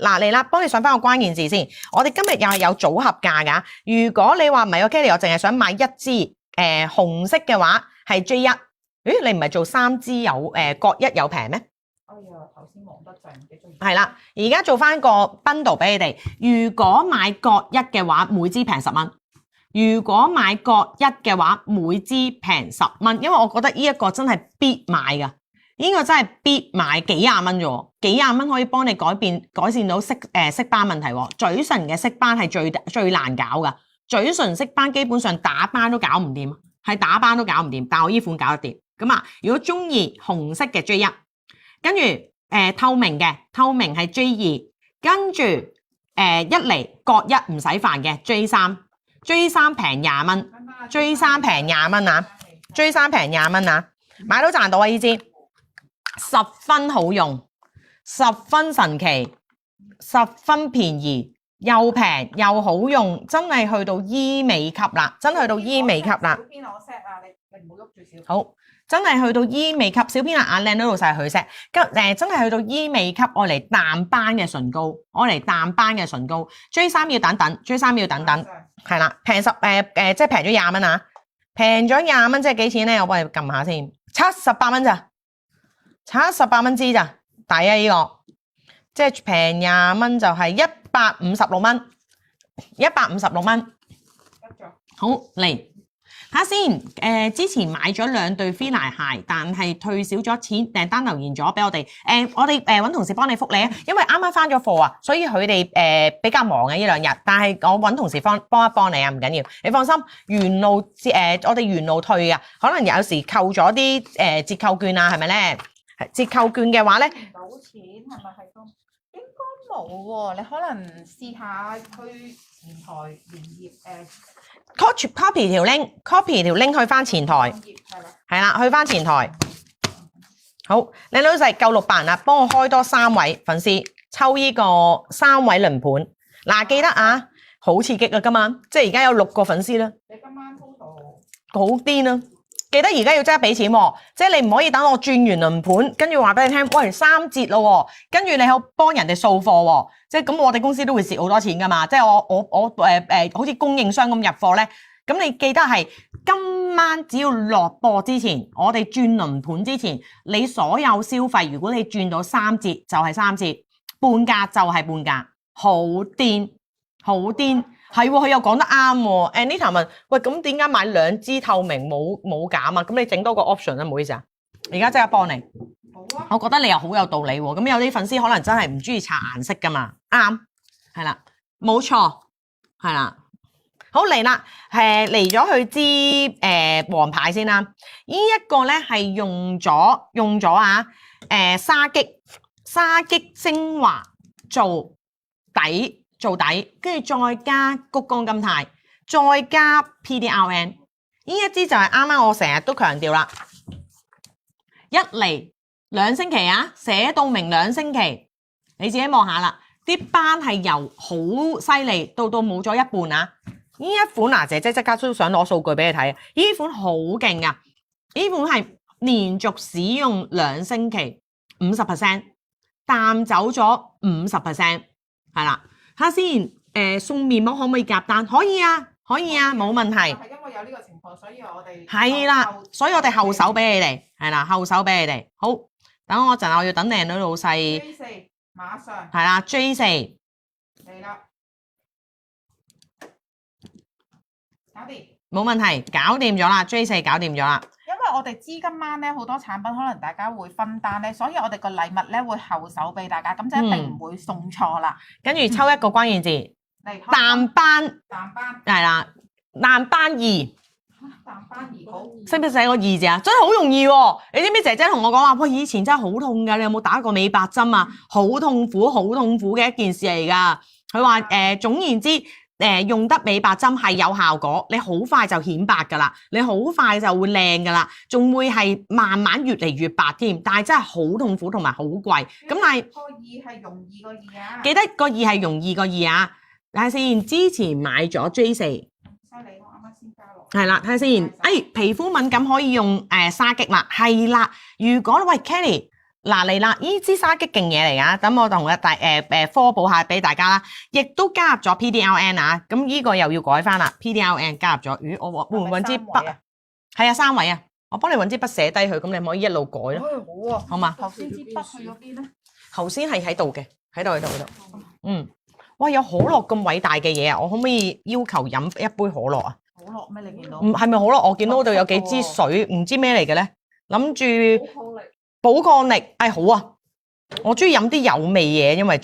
嗱嚟啦，幫你上翻個關鍵字先。我哋今日又係有組合價㗎。如果你話唔係，Kelly，我淨係想買一支紅色嘅話，係 J1。咦，你唔係做3支有各一有平咩？哎呀，頭先忙得滯，唔記得咗。係啦，而家做翻個 bundle 俾你哋。如果買各一嘅話，每支平10蚊。如果買各一嘅話，每支平10蚊。因為我覺得呢一個真係必買㗎。呢個真係必買，幾廿蚊啫喎，幾廿蚊可以幫你改善到色斑問題喎。嘴唇嘅色斑係最難搞㗎，嘴唇色斑基本上打斑都搞唔掂，係打斑都搞唔掂，但我依款搞得掂。咁啊，如果中意紅色嘅 J1，跟住透明係 J2，跟住一嚟各一唔使煩嘅 J3 平20蚊，J3平20蚊啊，J3平20蚊啊，買到賺到啊！呢支10分好用，10分神奇，10分便宜，又平又好用，真係去到醫美級啦，真係去到醫美級啦。小編我 set 啊，你唔好喐住小編。好，真係去到醫美級，小編啊眼靚都老晒佢 set，真係去到醫美級，我嚟淡斑嘅唇膏，J3 要等等，J3 要等等，係啦，平即係平咗20蚊啊，平咗20蚊即係幾錢咧？我幫你撳下先，78蚊咋，78蚊支咋，抵啊呢個，即係平20蚊就係156蚊，156蚊，好嚟。睇下先，之前買咗2對 Fila 鞋，但係退少咗錢，訂單留言咗俾我哋，我哋揾同事幫你覆你啊，因為啱啱翻咗貨啊，所以佢哋比較忙嘅呢2日，但係我揾同事幫一幫你啊，唔緊要，你放心，原路我哋原路退啊，可能有時扣咗啲折扣券啊，係咪咧？折扣券嘅話咧，唔到錢係咪係咁？應該冇喎，你可能試下去前台連頁copy 條 link 去翻前台，係啦，去翻前台。好，靚女老細夠600人啦，幫我開多3位粉絲，抽呢個3位輪盤。嗱，記得啊，好刺激啊，今晚即係而家有6個粉絲啦。你今晚 total 好癲啊！記得而家要即刻俾錢喎，即係你唔可以等我轉完輪盤，跟住話俾你聽，喂3折咯，跟住你好幫人哋掃貨喎，即係咁我哋公司都會蝕好多錢噶嘛，即係我好似供應商咁入貨咧，咁你記得係今晚只要落播之前，我哋轉輪盤之前，你所有消費如果你轉到3折就係3折，半價就係半價，好癲，好癲。係喎，佢又講得啱喎。Anita 問：喂，咁點解買2支透明冇減啊？咁你整多個 option 啊，唔好意思啊。而家即刻幫你。好啊。我覺得你又好有道理喎。咁有啲粉絲可能真係唔中意搽顏色噶嘛。啱，係啦，冇錯，係啦。好嚟啦，嚟咗佢支黃牌先啦。呢一個咧係用咗啊沙棘精華做底。跟住再加谷胱甘肽，再加 PDRN， 呢一支就係啱啱我成日都強調啦，一嚟2星期啊，寫到明2星期，你自己望下啦，啲斑係由好犀利到冇咗一半啊！呢一款姐姐即刻都想攞數據俾你睇啊！呢款好勁啊！呢款係連續使用2星期 50%， 淡走咗 50%， 係啦。睇下先，送面膜可唔可以夾單？可以啊，冇問題。係因為有呢個情況，所以我哋係啦，所以我哋後手俾你哋，係啦，後手俾你哋。好，等我陣，我要等靚女老細。J4馬上。係啦 ，J4 嚟啦，搞掂。冇問題，搞掂咗啦 ，J4 搞掂咗啦。因為我哋知今晚咧好多產品可能大家會分單咧，所以我哋個禮物咧會後手俾大家，咁就一定唔會送錯啦。跟住抽一個關鍵字，淡斑，係啦，淡斑2，淡斑2好，識唔識寫個2字啊？真係好容易喎！你知唔知姐姐同我講話，喂，以前真係好痛㗎，你有冇打過美白針啊？好痛苦嘅一件事嚟㗎。佢話總言之。用得美白針係有效果，你好快就顯白㗎啦，你好快就會靚㗎啦，仲會係慢慢越嚟越白添，但係真係好痛苦同埋好貴。咁但係個2係容易個2啊，記得個2係容易個2啊。睇下先，之前買咗 J4，犀利，我啱啱先加落。係啦，睇下先。皮膚敏感可以用沙棘啦，係啦。如果喂 Kelly，嗱嚟啦，呢支沙棘勁嘢嚟㗎，等我同科普下俾大家啦，亦都加入咗 PDLN 啊，咁呢個又要改翻啦 ，PDLN 加入咗，咦我會唔會揾支筆啊？係啊，3位啊，我幫你揾支筆寫低佢，咁你可以一路改咯，好啊，好嘛？頭先支筆去咗邊咧？頭先係喺度嘅，喺度。哇，有可樂咁偉大嘅嘢啊！我可唔可以要求飲一杯可樂啊？可樂咩？你見到？唔係咪可樂？我見到度有幾支水，唔知咩嚟嘅咧？諗住寶礦力，好啊！我中意飲啲有味嘢，因為